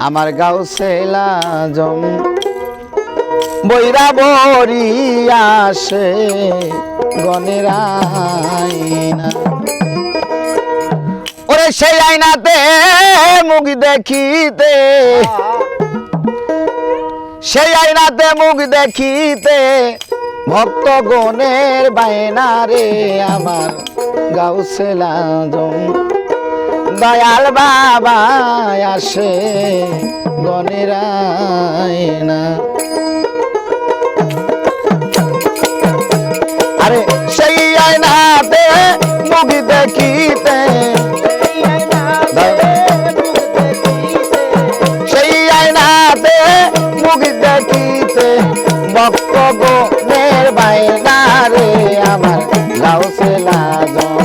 আমার গাউসে আজম বৈরা বরি আসে গনের আয়না ওরে সেই আয়নাতে মুখ দেখিতে সেই আয়নাতে মুখ দেখিতে ভক্ত গণের বায়না রে আমার গাউসে আজম দয়াল বাবা আসে গনের আয়না আরে সেই আয়নাতে মুখ দেখিতে সেই আয়নাতে মুখ দেখিতে ভক্ত গণের বায়না রে আমার গাউসে আজম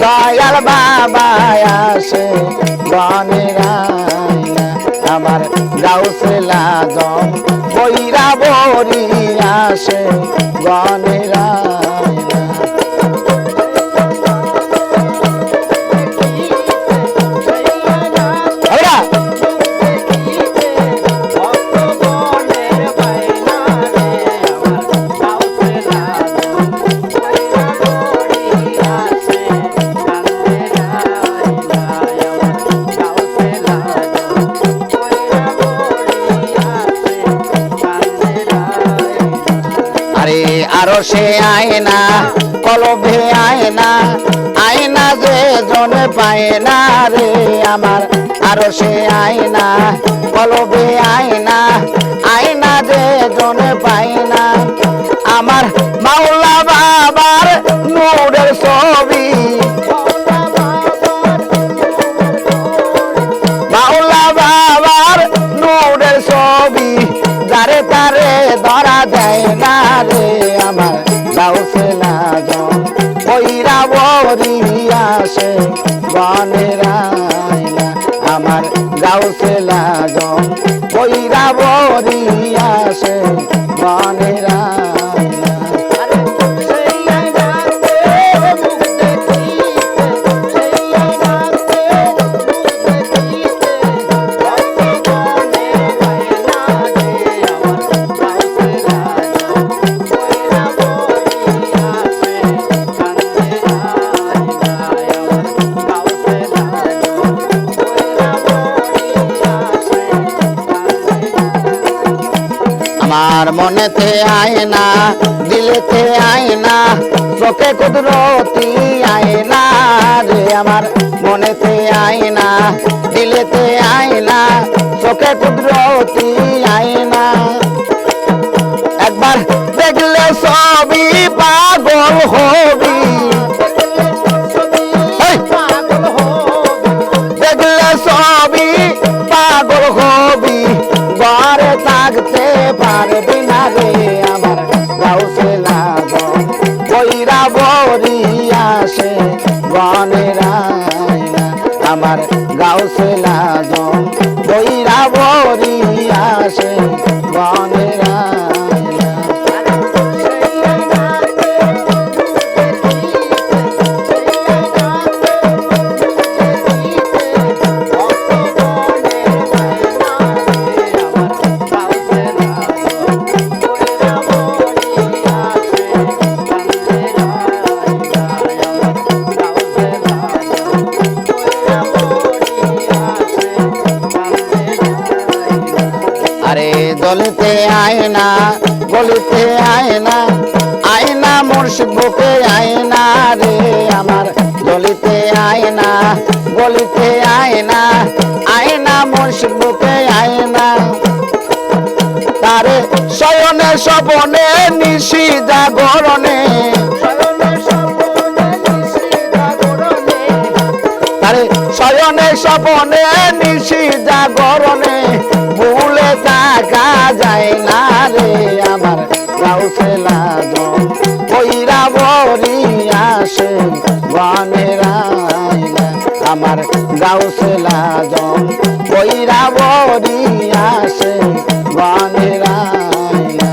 দয়াল বাবা আসে গনের আয়না আমার গাউসে আজম বৈরা বরি আসে গনের আয়না আরো সে আয়না কলবে আয়না আয়না যে জন পায় না রে আমার আরো সে আয়না কলবে আয়না আয়না যে জন পায় না আমার মাওলা বাবার নূরের ছবি মাওলা বাবার নূরের ছবি যারে তারে ধরা দেয় না রে আমার গাউসে আজম বৈরা বরি আসে গনের আয়না আমার গাউসে আজম বৈরা বরি আসে গনের আয়না আমার মনেতে আয়না দিলেতে আয়না চোখে কুদরতি আয়না রে আমার মনেতে আয়না দিলেতে আয়না চোখে কুদরতি আয়না একবার দেখলে সবই পাগল হবি দেখলে সবই পাগল হবি ঘরে থাকতে পারবি না রে আমার গাউসে আজম বৈরা বরি আসে গনের আয়না আমার গাউসে আজম বৈরা বরি আসে গনের আয়না গলিতে আয়না গলিতে আয়না আয়না মুর্শিদ বুকে আয়না রে আমার গলিতে আয়না গলিতে আয়না আয়না মুর্শিদ বুকে আয়না তারে শয়নে স্বপনে নিশি জাগরণে তারে শয়নে স্বপনে নিশি জাগরণে ভুলে থাকা যায় না রে আমার গাউসে আজম বৈরা বরি আসে গনের আয়না আমার গাউসে আজম বৈরা বরি আসে গনের আয়না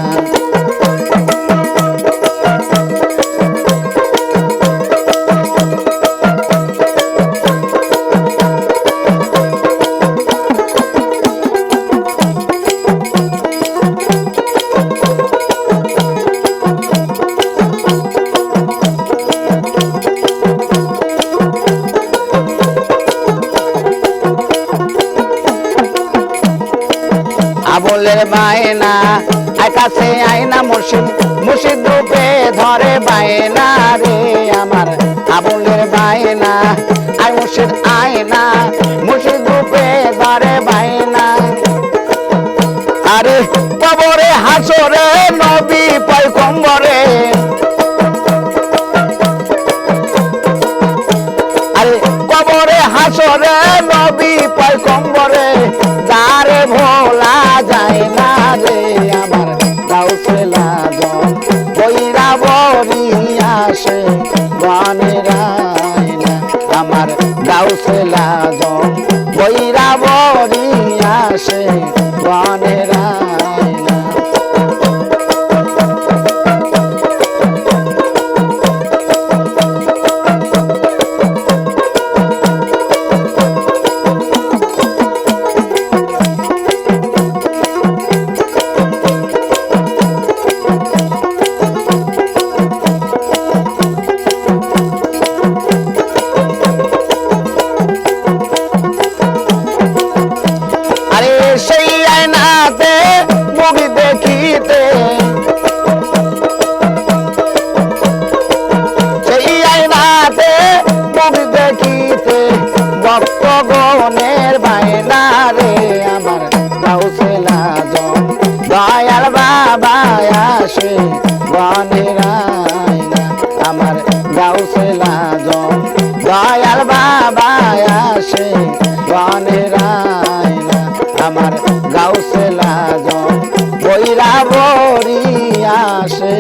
আবুলের বায়না কাছে আয়না মুর্শিদ মুর্শিদ রূপে ধরে বায়না রে আমার আবুলের বায়না আই মুর্শিদ আয়না মুর্শিদ রূপে ধরে বায়না আরে কবরে হাসরে নবী পয়গম্বরে আরে কবরে হাসরে নবী পয়গম্বরে যারে ভোলা যায় না রে আমার গাউসুল আজম কইরা বরি আসে গানের আয়না আমার গাউসুল আজম কইরা বরি আসে গানের আয়না সেই আয়নাতে মুখ দেখিতে সেই আয়নাতে মুখ দেখিতে ভক্তগণের বায়না রে আমার গাউসুল আজম দয়াল বাবা আসে গানের আয়না আমার গাউসুল আজম দয়াল বাবা আসে গানের আয়না আমার গাউসুল আজম কইরা বরি আসে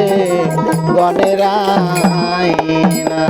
গনের আয়না।